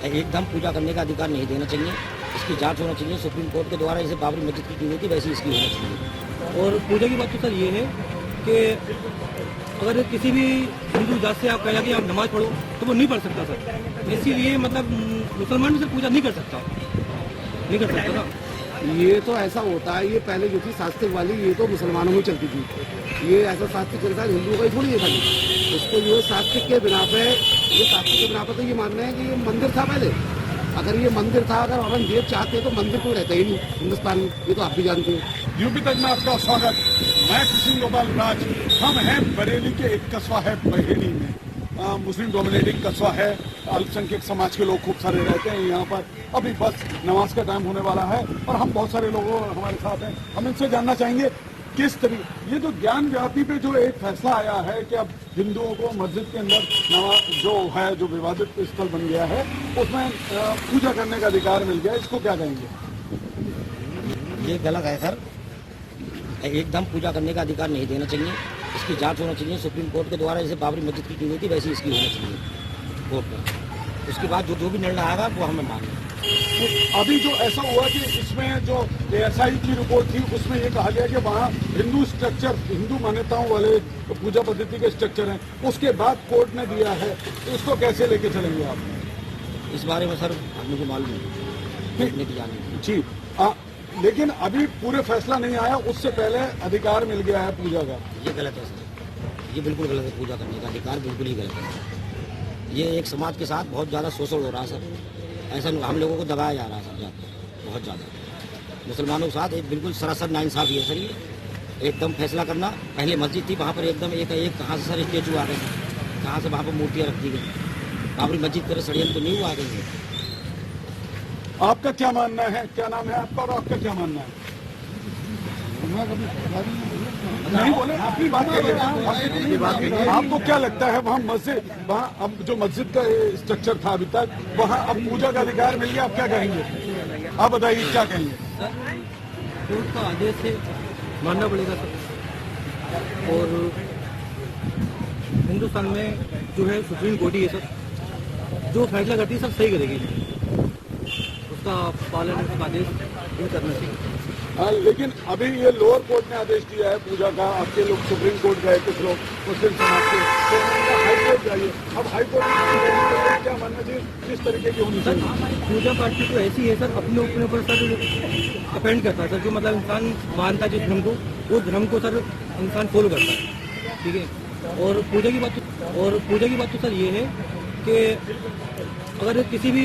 एकदम पूजा करने का अधिकार नहीं देना चाहिए। इसकी जांच होना चाहिए सुप्रीम कोर्ट के द्वारा, जैसे बाबरी मस्जिद की हुई थी वैसी इसकी होनी चाहिए। और पूजा की बात तो सर ये है कि अगर किसी भी हिंदू जात से आप कहें कि आप नमाज पढ़ो तो वो नहीं पढ़ सकता सर। इसीलिए मतलब मुसलमान भी सर पूजा नहीं कर सकता ना। ये तो ऐसा होता है, ये पहले जो थी शास्त्रिक वाली, ये तो मुसलमानों में चलती थी। ये ऐसा शास्त्रिक चलता है, हिंदुओं का ही थोड़ी है था। उसको जो है शास्त्रिक के बिना पे, ये शास्त्रिक के बिना पे तो ये मान रहे हैं कि ये मंदिर था पहले। अगर ये मंदिर था, अगर औरंगजेब चाहते तो मंदिर कोई रहता ही नहीं हिंदुस्तान में, ये तो आप भी जानते हैं। यूपी तक में आपका स्वागत। मैं कृष्ण गोपाल राज। हम हैं बरेली के एक कस्बा है बहेड़ी में। मुस्लिम डोमिनेटिंग कस्बा है, अल्पसंख्यक समाज के लोग खूब सारे रहते हैं यहाँ पर। अभी बस नमाज का टाइम होने वाला है और हम बहुत सारे लोगों हमारे साथ हैं। हम इनसे जानना चाहेंगे किस तरीके ये जो ज्ञान व्यापी पे जो एक फैसला आया है कि अब हिंदुओं को मस्जिद के अंदर नमाज जो है, जो विवादित स्थल बन गया है, उसमें पूजा करने का अधिकार मिल गया, इसको क्या कहेंगे? ये गलत है सर। एकदम पूजा करने का अधिकार नहीं देना चाहिए। इसकी जांच होना चाहिए सुप्रीम कोर्ट के द्वारा, जैसे बाबरी मस्जिद की हुई थी वैसी इसकी होनी चाहिए कोर्ट में। उसके बाद जो भी निर्णय आएगा वो हमें मानेंगे। तो अभी जो ऐसा हुआ कि इसमें जो ASI की रिपोर्ट थी उसमें ये कहा गया कि वहाँ हिंदू स्ट्रक्चर, हिंदू मान्यताओं वाले पूजा पद्धति के स्ट्रक्चर हैं, उसके बाद कोर्ट ने दिया है, तो इसको कैसे लेके चलेंगे आप? इस बारे में सर मुझे मालूम नहीं की जानी जी। लेकिन अभी पूरे फैसला नहीं आया, उससे पहले अधिकार मिल गया है पूजा का। ये गलत है सर, ये बिल्कुल गलत है। पूजा करने का अधिकार बिल्कुल ही गलत है। ये एक समाज के साथ बहुत ज़्यादा शोषण हो रहा है सर। ऐसा हम लोगों को दबाया जा रहा है सर, बहुत ज़्यादा। मुसलमानों के साथ एक बिल्कुल सरासर नाइंसाफी है सर। ये एकदम फैसला करना, पहले मस्जिद थी वहाँ पर एकदम एक कहाँ से सर स्टेचू आ गए, कहाँ से वहाँ पर मूर्तियाँ रख दी गई। बाबरी मस्जिद पर षड्यंत्र तो नहीं हुआ गई। आपका क्या मानना है? क्या नाम है आपका और आपका क्या मानना है? नहीं बोले, अपनी बात करिए। आपको क्या लगता है वहाँ मस्जिद, वहाँ अब जो मस्जिद का स्ट्रक्चर था अभी तक, वहाँ अब पूजा का अधिकार मिल गया, आप क्या कहेंगे? आप बताइए क्या कहेंगे? कोर्ट का आदेश से मानना पड़ेगा सर। और हिंदुस्तान में जो है सुप्रीम कोर्ट ही है सर, जो फैसला करती है सब सही करेगी, उसका पालन, उसका आदेश करना चाहिए। लेकिन अभी ये लोअर कोर्ट ने आदेश दिया है पूजा का, आपके लोग सुप्रीम कोर्ट गए, कुछ लोग मुस्लिम समाज के, तो उनका हाई कोर्ट जाइए। अब हाई कोर्ट में क्या मानना चाहिए, किस तरीके की होनी चाहिए? पूजा पाठ तो ऐसी है सर, अपने ऊपर सर डिपेंड करता है सर। जो मतलब इंसान मानता है जिस धर्म को, वो धर्म को सर इंसान फॉलो करता है, ठीक है। और पूजा की बात तो सर ये है कि अगर किसी भी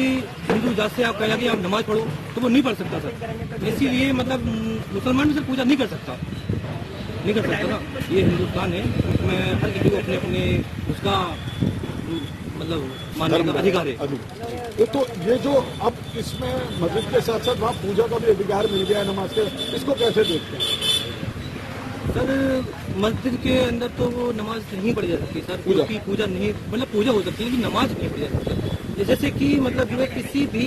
हिंदू जात से आप कहें कि आप नमाज पढ़ो तो वो नहीं पढ़ सकता सर। इसीलिए मतलब मुसलमान भी सर पूजा नहीं कर सकता ना। ये हिंदुस्तान है, उसमें हर किसी को अपने अपने उसका मतलब मानने का अधिकार है। तो ये जो अब इसमें मस्जिद के साथ साथ वहाँ पूजा का भी अधिकार मिल गया है नमाज के, इसको कैसे देखते हैं? सर मस्जिद के अंदर तो वो नमाज नहीं पढ़ी जा सकती सर, क्योंकि पूजा नहीं, मतलब पूजा हो सकती है लेकिन नमाज नहीं पढ़ी जा सकती। जैसे कि मतलब जो है किसी भी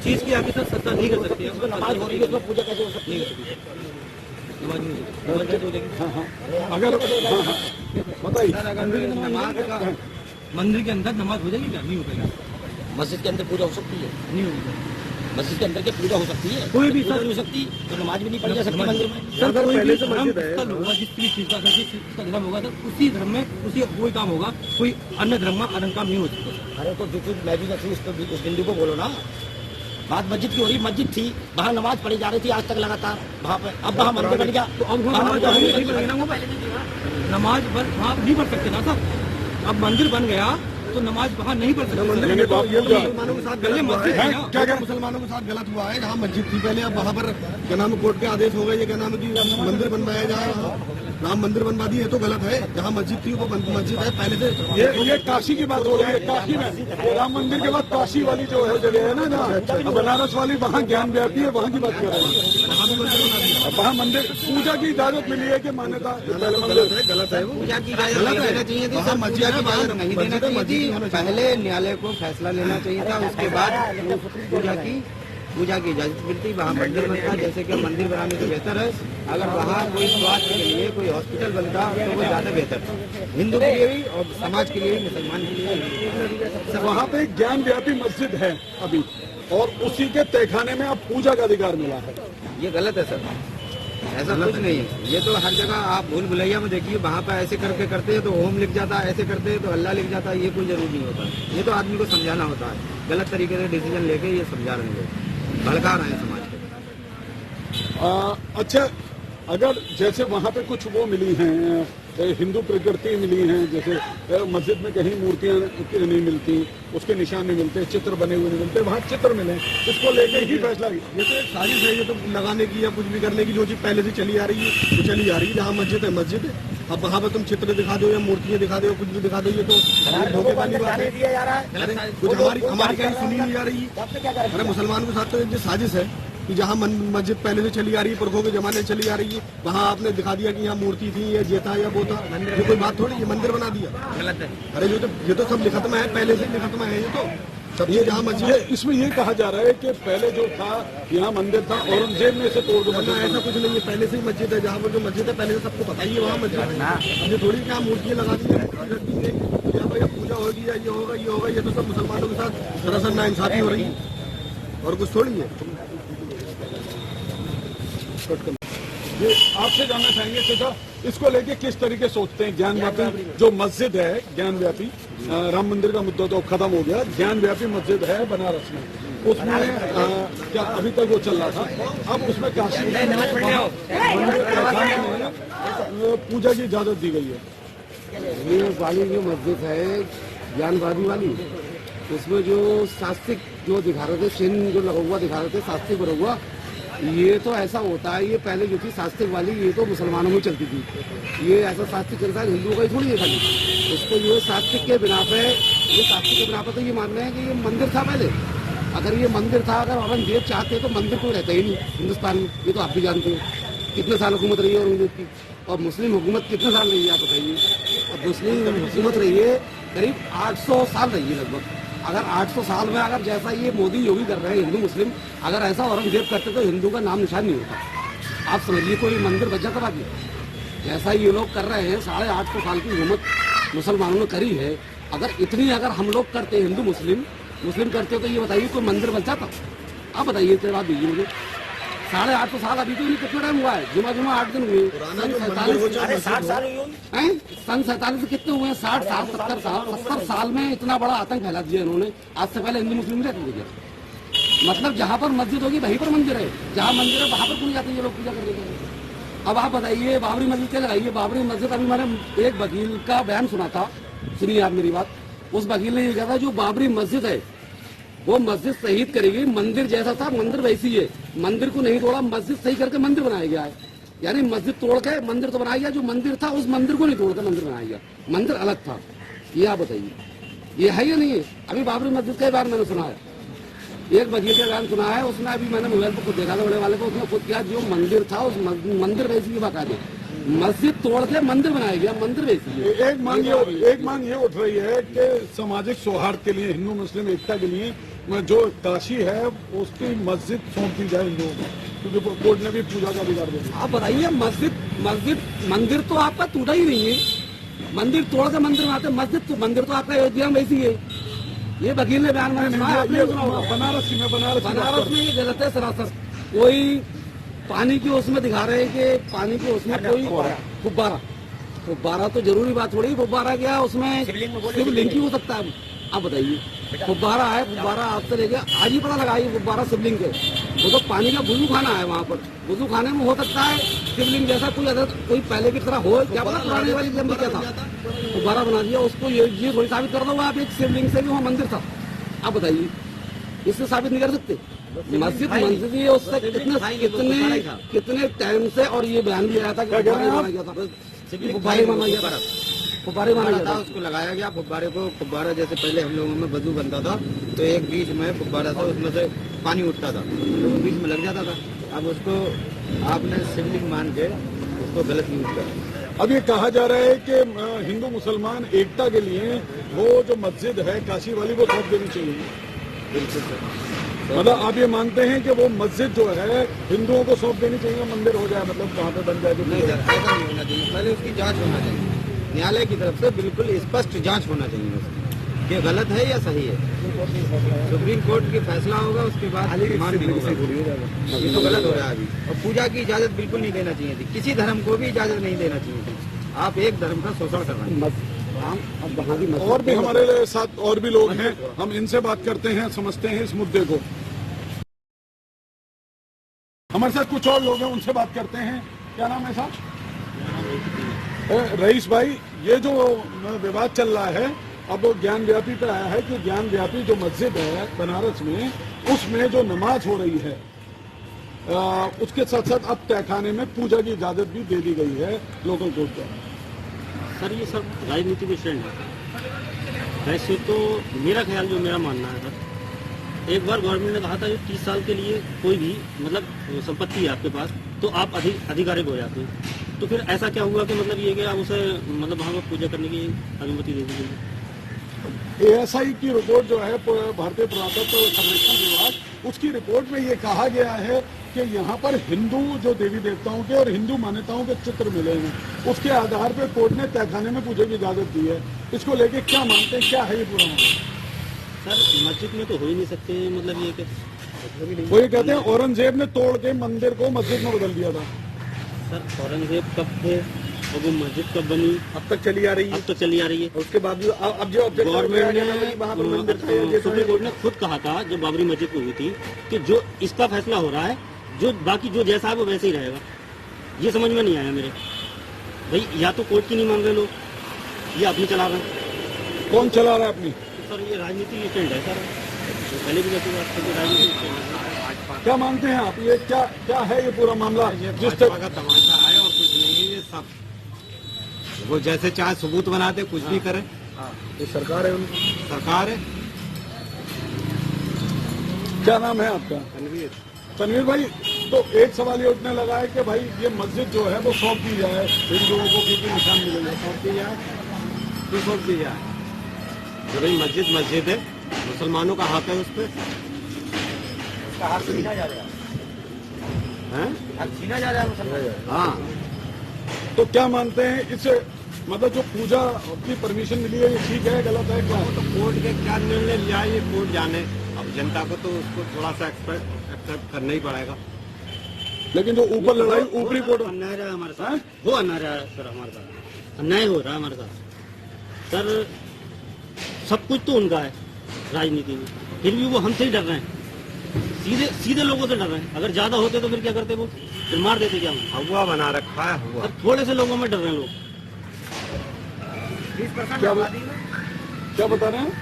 चीज की आगे सर श्रद्धा नहीं कर सकती है, नमाज हो रही है उसमें पूजा कैसे हो सकती है? नमाज नहीं हो सकती। अगर बताइए, मंदिर के अंदर नमाज हो जाएगी क्या? नहीं हो पाएगा। मस्जिद के अंदर पूजा हो सकती है? नहीं होगी। मस्जिद के अंदर के पूजा हो सकती है, कोई भी पूजा नहीं हो सकती तो नमाज भी नहीं पढ़ी जा सकती मंदिर में। सर कोई भी धर्म स्थल होगा, जिस भी चीज का धर्म होगा सर, उसी धर्म में उसी कोई काम होगा, कोई अन्य धर्म में अन्य काम नहीं हो सकता। अरे तो जो मैं भी नहीं उस बिंदु को बोलो ना। बात मस्जिद की हो रही, मस्जिद थी, वहाँ नमाज पढ़ी जा रही थी आज तक लगातार वहाँ पे, अब वहाँ मंदिर बन गया तो अब नमाज वहाँ नहीं पढ़ सकते ना सर। अब मंदिर बन गया तो नमाज वहाँ नहीं पढ़ सकते। मुसलमानों के साथ गलत हुआ है। जहाँ मस्जिद थी पहले, अब वहाँ पर क्या नाम कोर्ट के आदेश हो गए, ये क्या नाम की मंदिर बनवाया जा रहा है, राम मंदिर बनवा दिए, तो गलत है। जहाँ मस्जिद थी वो मस्जिद है पहले से। ये काशी की बात हो रही है। काशी में राम मंदिर के बाद काशी वाली जो है जगह है ना, जहाँ बनारस वाली, वहाँ ज्ञान व्यापी है, वहाँ की बात कर रहे हैं। वहाँ मंदिर पूजा की इजाजत मिली है कि मान्यता गलत है। पूजा की इजाजत देना चाहिए थी सर, मस्जिद नहीं देना चाहिए थी। पहले न्यायालय को फैसला लेना चाहिए था, उसके बाद पूजा की पूजा की इजाजत मिलती, वहाँ मंदिर बनता। जैसे कि मंदिर बनाने से बेहतर है अगर वहाँ कोई स्वास्थ्य के लिए कोई हॉस्पिटल बनता तो वो ज्यादा बेहतर था, हिंदू के लिए भी और समाज के लिए भी, मुसलमान के लिए भी। वहाँ पे एक ज्ञान व्यापी मस्जिद है अभी, और उसी के तहखाने में अब पूजा का अधिकार मिला है। ये गलत है सर, ऐसा कुछ नहीं है। ये तो हर जगह आप भूल भुलैया में देखिए, वहाँ पे ऐसे करके करते हैं तो ओम लिख जाता है, ऐसे करते हैं तो अल्लाह लिख जाता है। ये कोई जरूरी नहीं होता, ये तो आदमी को समझाना होता है। गलत तरीके से डिसीजन लेके ये समझा रहे हैं, भड़का रहे हैं समाज को। अच्छा, अगर जैसे वहाँ पे कुछ वो मिली हैं, हिंदू प्रकृति मिली हैं, जैसे मस्जिद में कहीं मूर्तियां नहीं मिलती, उसके निशान नहीं मिलते, चित्र बने हुए नहीं मिलते, वहाँ चित्र मिले, इसको लेकर ही फैसला किया। ये तो एक साजिश है, ये तो लगाने की या कुछ भी करने की जो चीज पहले से चली आ रही है वो चली आ रही है। जहाँ मस्जिद है, अब वहाँ पर तुम चित्र दिखा दो या मूर्तियां दिखा दो, कुछ भी दिखा दो, ये तो धोखे वाली बात है। कुछ हमारी कहीं सुनी नहीं जा रही है। अरे मुसलमानों के साथ तो ये साजिश है कि जहाँ मस्जिद पहले से चली आ रही है, पुरखों के जमाने से चली आ रही है, वहाँ आपने दिखा दिया कि यहाँ मूर्ति थी, या ये था या वो था। ये कोई बात थोड़ी, ये मंदिर बना दिया, गलत है। अरे ये तो सब लिखत में है, पहले से लिखत में है। ये तो सब ये जहाँ मस्जिद है, इसमें ये कहा जा रहा है कि पहले जो था यहाँ मंदिर था, औरंगजेब ने इसे तोड़ दो। ऐसा कुछ नहीं है, पहले से ही मस्जिद है। जहाँ पर जो मस्जिद है पहले से सबको पता ही है वहाँ मस्जिद है। अब ये थोड़ी क्या मूर्तियाँ लगा दी, मूर्ति रख दी गई, यहाँ पर पूजा होगी या ये होगा ये होगा। ये तो सब मुसलमानों के साथ दरअसल नाइंसाफी हो रही है और कुछ थोड़ी है। ये आपसे जानना चाहेंगे चाचा, इसको लेके किस तरीके सोचते हैं? ज्ञान व्यापी जो मस्जिद है, ज्ञान व्यापी, राम मंदिर का मुद्दा तो खत्म हो गया, ज्ञान व्यापी मस्जिद है बनारस में, उसमें क्या अभी तक वो चल रहा था, अब उसमें काशी पूजा की इजाजत दी गई है। ये वाली जो मस्जिद है ज्ञानवादी वाली, उसमें जो शास्त्रिक जो दिखा रहे थे, चिन्ह जो लगा हुआ दिखा रहे थे, शास्त्रिक बना हुआ, ये तो ऐसा होता है। ये पहले जो थी शास्त्रिक वाली, ये तो मुसलमानों में चलती थी। ये ऐसा शास्त्रिक इंसान हिंदुओं का ही थोड़ी है खाली, उसको जो है शास्त्रिक के बिना पे, ये शास्त्रिक के बिना पे तो ये मान रहे हैं कि ये मंदिर था पहले। अगर ये मंदिर था, अगर औरंगजेब चाहते तो मंदिर कोई रहता ही नहीं हिंदुस्तान में। ये तो आप भी जानते हो कितने साल हुकूमत रही है औरंगजेब की, और मुस्लिम हुकूमत कितने साल रही है आप बताइए। और मुस्लिम हुकूमत रही है करीब 800 साल रही है लगभग। अगर 800 साल में अगर जैसा ये मोदी योगी कर रहे हैं हिंदू मुस्लिम, अगर ऐसा औरंगजेब करते तो हिंदू का नाम निशान नहीं होता। आप समझिए कोई मंदिर बचा करा दिया, जैसा ये लोग कर रहे हैं। 850 साल की हुकूमत मुसलमानों ने करी है। अगर हम लोग करते हिंदू मुस्लिम करते तो ये बताइए कोई मंदिर बच जाता? आप बताइए, इतने बात दीजिए मुझे। 850 साल अभी तो कितना टाइम हुआ है? जुमा 8 दिन हुए। सन 47 से कितने हुए हैं? 60 साल 70 साल 70 साल में इतना बड़ा आतंक फैला दिया इन्होंने। आज से पहले हिंदू मुस्लिम रहते थे। मतलब जहाँ पर मस्जिद होगी वहीं पर मंदिर है, जहाँ मंदिर है वहाँ पर क्यों जाते हैं ये लोग पूजा करने के लिए? अब आप बताइए, बाबरी मस्जिद क्या लगाइए? बाबरी मस्जिद, अभी मैंने एक वकील का बयान सुना था, सुनिए आप मेरी बात। उस वकील ने ये कहा था जो बाबरी मस्जिद है वो मस्जिद शहीद करेगी, मंदिर जैसा था मंदिर वैसी है। मंदिर को नहीं तोड़ा, मस्जिद सही करके मंदिर बनाया गया है। यानी मस्जिद तोड़ के मंदिर तो बनाया गया, जो मंदिर था उस मंदिर को नहीं तोड़ के मंदिर बनाया गया, मंदिर अलग था। ये आप बताइए, ये है या नहीं है? अभी बाबरी मस्जिद का बार मैंने सुना है, एक वकील का बयान सुना है, उसने अभी मैंने मोबाइल पर खुद देखा था बड़े वाले को, उसने खुद किया जो मंदिर था उस मंदिर वैसी की बाकायदे मस्जिद तोड़ के मंदिर बनाया गया, मंदिर वैसी है। एक मांग ये उठ रही है कि सामाजिक सौहार्द के लिए, हिंदू मुस्लिम एकता के लिए जो काशी है उसकी मस्जिद सौंप दी जाए हिंदुओं को, क्योंकि कोर्ट ने भी पूजा का अधिकार दिया। आप बताइए, मंदिर तो आपका टूटा ही नहीं है। मंदिर तोड़ के मंदिर बनाते, मंदिर तो आपका अयोध्या में वैसी है। ये वकील ने बयान में बनारस में ये गलत है सरासर। कोई पानी की उसमें दिखा रहे हैं कि पानी की उसमें कोई फुब्बारा तो जरूरी बात थोड़ी। फुब्बारा क्या उसमें शिवलिंग की हो सकता है? आप बताइए, फुब्बारा है, फुब्बारा आपसे लेके आज ही पता लगाइए फुब्बारा शिवलिंग के, वो तो पानी का वुजू खाना है। वहाँ पर वुजू खाने में हो सकता है शिवलिंग जैसा कोई पहले की तरह हो, क्या पता पुराने वाली जम क्या था, फुब्बारा बना दिया उसको। ये थोड़ी साबित कर दो आप एक शिवलिंग से भी वहाँ मंदिर था। आप बताइए, इससे साबित नहीं कर सकते? मस्जिद ये उससे कितने टाइम से, और ये बयान भी आया था कि फुब्बारे माना गया था, फुब्बारे माना गया था, उसको लगाया गया फुब्बारे को। फुब्बारा जैसे पहले हम लोगों में वजू बनता था तो एक बीच में फुब्बारा था, उसमें से पानी उठता था तो वो बीच में लग जाता था। अब उसको आपने शिवलिंग मान के उसको गलत यूज किया। अब ये कहा जा रहा है कि हिंदू मुसलमान एकता के लिए वो जो मस्जिद है काशी वाली वो सौंप देनी चाहिए। बिल्कुल सर। मतलब आप ये मानते हैं कि वो मस्जिद जो है हिंदुओं को सौंप देनी चाहिए, मंदिर हो जाए, मतलब वहाँ पे बन जाए जो नहीं सर, ऐसा नहीं होना चाहिए। पहले उसकी जांच होना चाहिए, न्यायालय की तरफ से बिल्कुल स्पष्ट जांच होना चाहिए उसकी, कि गलत है या सही है। सुप्रीम कोर्ट की फैसला होगा, उसके बाद मान भी होगा। ये तो गलत हो रहा है अभी। और पूजा की इजाजत बिल्कुल नहीं देना चाहिए थी, किसी धर्म को भी इजाजत नहीं देना चाहिए थी। आप एक धर्म का शोषण कर रहे हैं। और भी हमारे साथ और भी लोग हैं, हम इनसे बात करते हैं, समझते हैं इस मुद्दे को। हमारे साथ कुछ और लोग हैं, उनसे बात करते हैं। क्या नाम है साहब? रईस भाई, ये जो विवाद चल रहा है, अब ज्ञान व्यापी पे आया है कि ज्ञान व्यापी जो मस्जिद है बनारस में, उसमें जो नमाज हो रही है उसके साथ साथ अब तहखाने में पूजा की इजाजत भी दे दी गई है लोकल कोर्ट द्वारा। सर ये सब राजनीति के स्टैंड है। वैसे तो मेरा ख्याल, जो मेरा मानना है सर, एक बार गवर्नमेंट ने कहा था जो 30 साल के लिए कोई भी मतलब संपत्ति है आपके पास तो आप अधिकारिक हो जाते हैं। तो फिर ऐसा क्या हुआ कि मतलब ये कि आप उसे मतलब वहाँ पर पूजा करने की अनुमति दे दी गई। ASI की रिपोर्ट जो है भारतीय पुरातत्व सर्वेक्षण विभाग, उसकी रिपोर्ट में ये कहा गया है कि यहाँ पर हिंदू जो देवी देवताओं के और हिंदू मान्यताओं के चित्र मिले हैं, उसके आधार पर कोर्ट ने तहखाने में पूजा की इजाजत दी है। इसको लेके क्या मानते हैं, क्या है ये पूरा मामला? सर मस्जिद में तो हो ही नहीं सकते, मतलब ये कि वो ये कहते हैं औरंगजेब ने तोड़ के मंदिर को मस्जिद में बदल दिया था। सर औरंगजेब कब थे और वो मस्जिद कब बनी? अब तक चली आ रही है। अब तो चली आ रही है। उसके बावजूद अब जो गवर्नमेंट ने, सुप्रीम कोर्ट ने खुद कहा था जब बाबरी मस्जिद हुई थी कि जो इसका फैसला हो रहा है, जो बाकी जो जैसा है वो वैसे ही रहेगा। ये समझ में नहीं आया मेरे भाई, या तो कोर्ट की नहीं मान रहे लोग, ये अपनी चला रहे हैं। कौन चला रहा है अपनी? सर ये राजनीति स्टैंड है सर, पहले भी जैसे बात करते राजनीति स्टैंड है। क्या मानते हैं आप, ये क्या है ये पूरा मामला? जिस तरह का तमाशा है और कुछ नहीं है, ये सब वो जैसे चाहे सबूत बनाते, कुछ भी करें। ये सरकार है, उनकी सरकार है। क्या नाम है आपका? तनवीर भाई, तो एक सवाल ये उठने लगा है कि भाई ये मस्जिद जो है वो सौंप दी जाए हिंदुओं को, क्योंकि निशान मिलेगा। सौंप दी जाए, क्यों सौंप दी जाए? तो भाई मस्जिद मस्जिद है, मुसलमानों का हक है उस पर। उसका हाथ छीना जा रहा है, हाथ छीना जा रहा है मुसलमान। हाँ, तो क्या मानते हैं इस मतलब जो पूजा की परमिशन मिली है, ये ठीक है गलत है क्या? तो कोर्ट के क्या निर्णय लिया है ये कोर्ट जाने। अब जनता को तो उसको थोड़ा सा एक्सेप्ट करना ही पड़ेगा। लेकिन जो ऊपर लड़ाई ऊपरी कोर्ट, अन्याय रहा है हमारे साथ, वो अन्याय रहा है सर, हमारे साथ अन्याय हो रहा है हमारे साथ सर। सब कुछ तो उनका है राजनीति में, फिर भी वो हमसे ही डर रहे हैं, सीधे लोगों से डर रहे हैं। अगर ज्यादा होते तो फिर क्या करते, वो फिर मार देते क्या? हुआ बना रखा है हुआ। थोड़े से लोगों में डर रहे हैं लोग। 20% आबादी में क्या बता रहे हैं?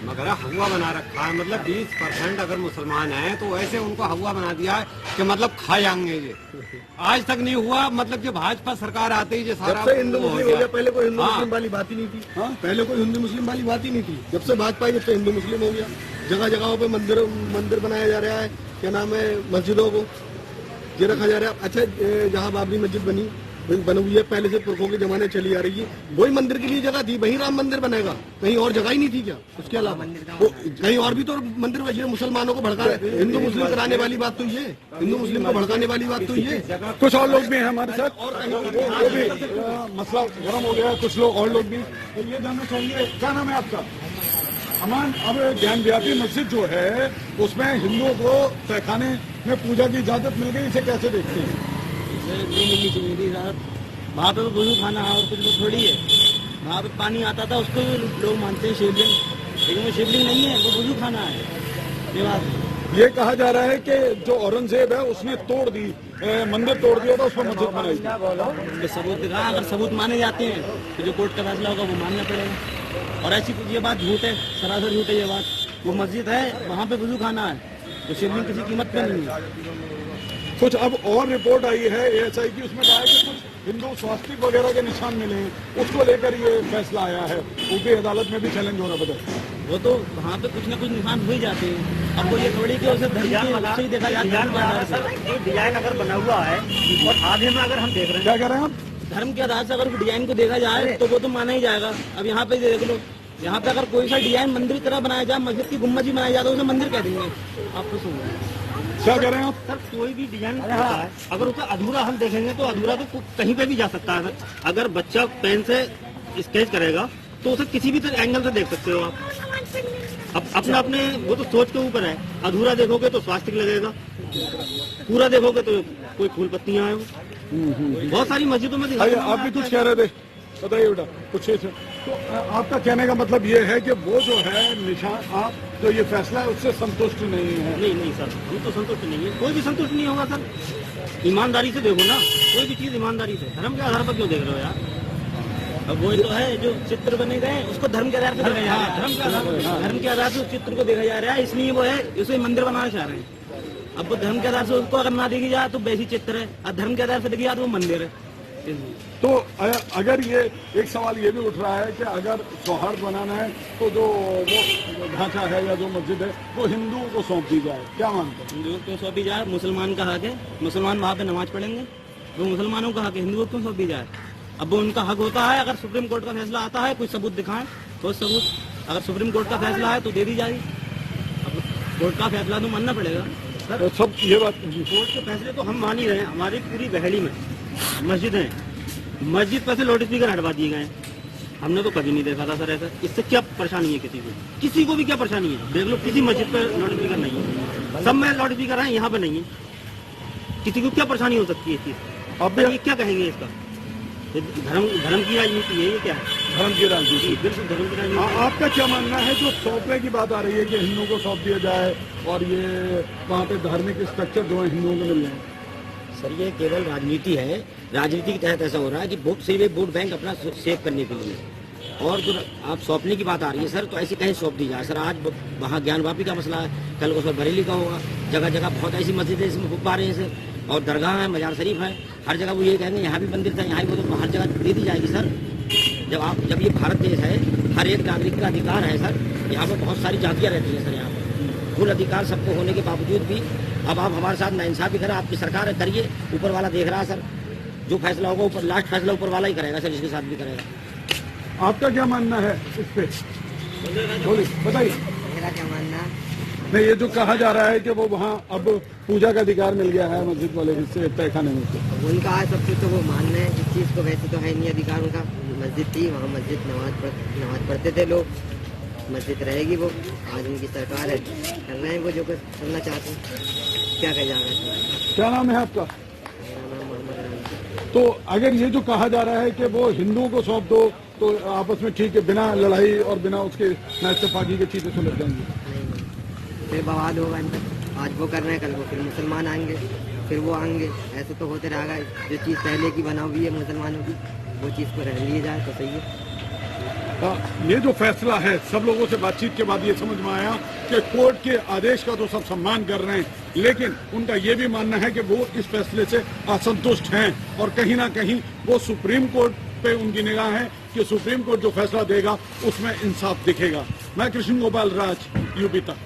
मगर हुआ बना रखा है, मतलब 20% अगर मुसलमान हैं तो ऐसे उनको हुआ बना दिया है कि मतलब खा जाएंगे ये। आज तक नहीं हुआ, मतलब कि भाजपा सरकार आते ही जो सारा जब से हिंदू मुस्लिम हो गया, पहले कोई हिंदू हाँ। मुस्लिम वाली बात ही नहीं थी। पहले कोई हिंदू मुस्लिम वाली बात ही नहीं थी। जब से भाजपा आई, जब से हिंदू मुस्लिम हो गया। जगह जगहों पे मंदिर बनाया जा रहा है, क्या नाम है, मस्जिदों को ये रखा जा रहा है। अच्छा, जहाँ बाबरी मस्जिद बनी हुई है, पहले से पुरखों के जमाने चली आ रही है, वही मंदिर के लिए जगह थी, वही राम मंदिर बनेगा, कहीं और जगह ही नहीं थी क्या? उसके अलावा कहीं और भी तो मंदिर बने। मुसलमानों को भड़का रहे, हिंदू मुस्लिम कराने वाली बात तो ये, हिंदू मुस्लिम को भड़काने वाली बात तो ये। कुछ और लोग भी हैं हमारे साथ, वो भी मसला गर्म हो गया है। कुछ लोग और लोग भी, तो ये जानना चाहिए, क्या नाम है आपका? अमान, अब ज्ञान व्यापी मस्जिद जो है उसमें हिंदुओं को तहखाने में पूजा की इजाजत मिल गई, इसे कैसे देखते हैं? नहीं मिलनी चाहिए थी सर। वहाँ पे वजू खाना है और कुछ लोग थोड़ी है। वहाँ पे पानी आता था, उसको भी लोग मानते हैं शिवलिंग, लेकिन वो शिवलिंग नहीं है, वो वजू खाना है। ये बात ये कहा जा रहा है कि जो औरंगजेब है उसने तोड़ दी, मंदिर तोड़ दिया था, उस पर मस्जिद बनाई थी। इसके सबूत दिखा, अगर सबूत माने जाते हैं तो जो कोर्ट का फैसला होगा वो मानना पड़ेगा। और ऐसी ये बात झूठ है, सरासर झूठ है ये बात। वो मस्जिद है, वहाँ पे वजू खाना है, तो शिवलिंग किसी कीमत पे नहीं है। कुछ अब और रिपोर्ट आई है ASI की, उसमें कहा है कि कुछ हिंदू स्वास्तिक वगैरह के निशान मिले हैं, उसको लेकर ये फैसला आया है। ऊपरी अदालत में भी चैलेंज हो रहा है। वो तो वहाँ पे कुछ न कुछ निशान हो ही जाते हैं। अब वो ये थोड़ी कि उसे डिजाइन ही देखा जाता है। डिजाइन अगर बना हुआ है और आधे में अगर हम देख रहे हैं, क्या कह रहे हैं आप? धर्म के आधार से अगर डिजाइन को देखा जाए तो वो तो माना ही जाएगा। अब यहाँ पे देख लो, यहाँ पे अगर कोई सा डिजाइन मंदिर की तरह बनाया जाए, मस्जिद की गुम्बद ही बनाई जाए तो उसे मंदिर कह देंगे। आपको सुनो क्या कह रहे हैं आप? सर कोई भी डिजाइन होता है, अगर उसका अधूरा हम देखेंगे तो अधूरा तो कहीं पे भी जा सकता है सर। अगर बच्चा पेन से स्केच करेगा तो उसे किसी भी एंगल से देख सकते हो आप। अब अपने अपने वो तो सोच के ऊपर है। अधूरा देखोगे तो स्वास्तिक लगेगा, पूरा देखोगे तो कोई फूल पत्तियां हैं। बहुत सारी मस्जिदों में आइए, आप भी कुछ कह रहे थे, बताइए बेटा कुछ है। तो आपका कहने का मतलब ये है कि वो जो है निशान, आप जो ये फैसला है उससे संतुष्ट नहीं है? नहीं सर, हम तो संतुष्ट नहीं है। कोई भी संतुष्ट नहीं होगा सर। ईमानदारी से देखो ना, कोई भी चीज ईमानदारी से। धर्म के आधार पर क्यों देख रहे हो यार? अब वो तो है जो चित्र बने गए उसको धर्म के आधार पर देखा जा रहा है। धर्म के आधार से उस चित्र को देखा जा रहा है, इसलिए वो है उसे मंदिर बनाना चाह रहे हैं। अब वो धर्म के आधार से उसको अगर ना देखी जाए तो वैसी चित्र है, और धर्म के आधार से देखी जाए तो वो मंदिर है। तो अगर ये एक सवाल ये भी उठ रहा है कि अगर सौहार्द बनाना है तो जो वो ढांचा है या जो मस्जिद है वो हिंदुओं को सौंप दी जाए, क्या मानते हैं? हिंदुओं को सौंपी जाए, मुसलमान का हक है, मुसलमान वहाँ पे नमाज पढ़ेंगे, वो मुसलमानों का हक है, हिंदुओं को सौंपी जाए। अब वो उनका हक होता है, अगर सुप्रीम कोर्ट का फैसला आता है, कुछ सबूत दिखाएं, कोई सबूत। अगर सुप्रीम कोर्ट का फैसला है तो दे दी जाएगी। अब कोर्ट का फैसला तो मानना पड़ेगा सर। तो सब ये बात कोर्ट के फैसले तो हम मान ही रहे हैं। हमारी पूरी बहेड़ी में मस्जिद है, मस्जिद पर से लाउड स्पीकर हटवा दिए गए। हमने तो कभी नहीं देखा था सर ऐसा। इससे क्या परेशानी है किसी को भी क्या परेशानी है? देख लो किसी मस्जिद पर लाउड स्पीकर नहीं है, सब में लाउड स्पीकर है, यहाँ पे नहीं है। किसी को क्या परेशानी हो सकती है इस चीज? अब ये क्या कहेंगे इसका? धर्म की राजनीति है ये? क्या है धर्म की राजनीति? बिल्कुल धर्म की राजनीति। आपका क्या मानना है जो सौंपने की बात आ रही है कि हिंदुओं को सौंप दिया जाए और ये वहाँ पे धार्मिक स्ट्रक्चर जो है हिंदुओं को मिल जाए? सर ये केवल राजनीति है। राजनीति के तहत ऐसा हो रहा है कि वोट सिर्फ एक वोट बैंक अपना सेव करने के लिए। और जो आप सौंपने की बात आ रही है सर, तो ऐसी कहीं सौंप दी जाए सर। आज वहाँ ज्ञानवापी का मसला है, कल उसमें बरेली का होगा। जगह जगह बहुत ऐसी मस्जिदें इसमें गुब्बारे हैं सर, और दरगाह है, मजार शरीफ है, हर जगह वो ये कहेंगे यहाँ भी मंदिर था, यहाँ भी, वो तो हर जगह दे दी जाएगी सर। जब ये भारत देश है, हर एक नागरिक का अधिकार है सर। यहाँ पर बहुत सारी जातियाँ रहती हैं सर, यहाँ पर फुल अधिकार सबको होने के बावजूद भी अब आप हमारे साथ नाइंसाफी करें, आपकी सरकार है, करिए, ऊपर वाला देख रहा है सर। जो फैसला होगा ऊपर, लास्ट फैसला ऊपर वाला ही करेगा सर, जिसके साथ भी करेगा। आपका क्या मानना है इस पे? बोलिए, बताइए। मेरा क्या मानना है? नहीं, ये जो कहा जा रहा है कि वो वहाँ अब पूजा का अधिकार मिल गया है मस्जिद वाले हिस्से तहखाने में, उनका है सब कुछ, तो वो मान रहे हैं इस चीज़ को। वैसे तो है नहीं अधिकार उनका। मस्जिद थी, वहाँ मस्जिद नमाज पढ़ते थे लोग, मस्जिद रहेगी वो। आज उनकी सरकार है, कर रहे हैं वो जो कुछ करना चाहते हैं। क्या कह जाना है? क्या नाम है आपका? मेरा नाम मोहम्मद रमीज। तो अगर ये जो कहा जा रहा है कि वो हिंदुओं को सौंप दो तो आपस में ठीक है, बिना लड़ाई और बिना उसके नाइतफाकी के चीजें सुलझ जाएंगी? नहीं, फिर बवाल होगा इनका। आज वो कर रहे हैं, कल वो फिर मुसलमान आएंगे, फिर वो आएंगे, ऐसे तो होते रहेगा। जो चीज़ पहले की बना हुई है मुसलमानों की, वो चीज़ को रह लिए जाए तो सही है। ये जो फैसला है, सब लोगों से बातचीत के बाद ये समझ में आया कि कोर्ट के आदेश का तो सब सम्मान कर रहे हैं, लेकिन उनका ये भी मानना है कि वो इस फैसले से असंतुष्ट हैं और कहीं ना कहीं वो सुप्रीम कोर्ट पे उनकी निगाह है कि सुप्रीम कोर्ट जो फैसला देगा उसमें इंसाफ दिखेगा। मैं कृष्ण गोपाल राज, यूपी तक।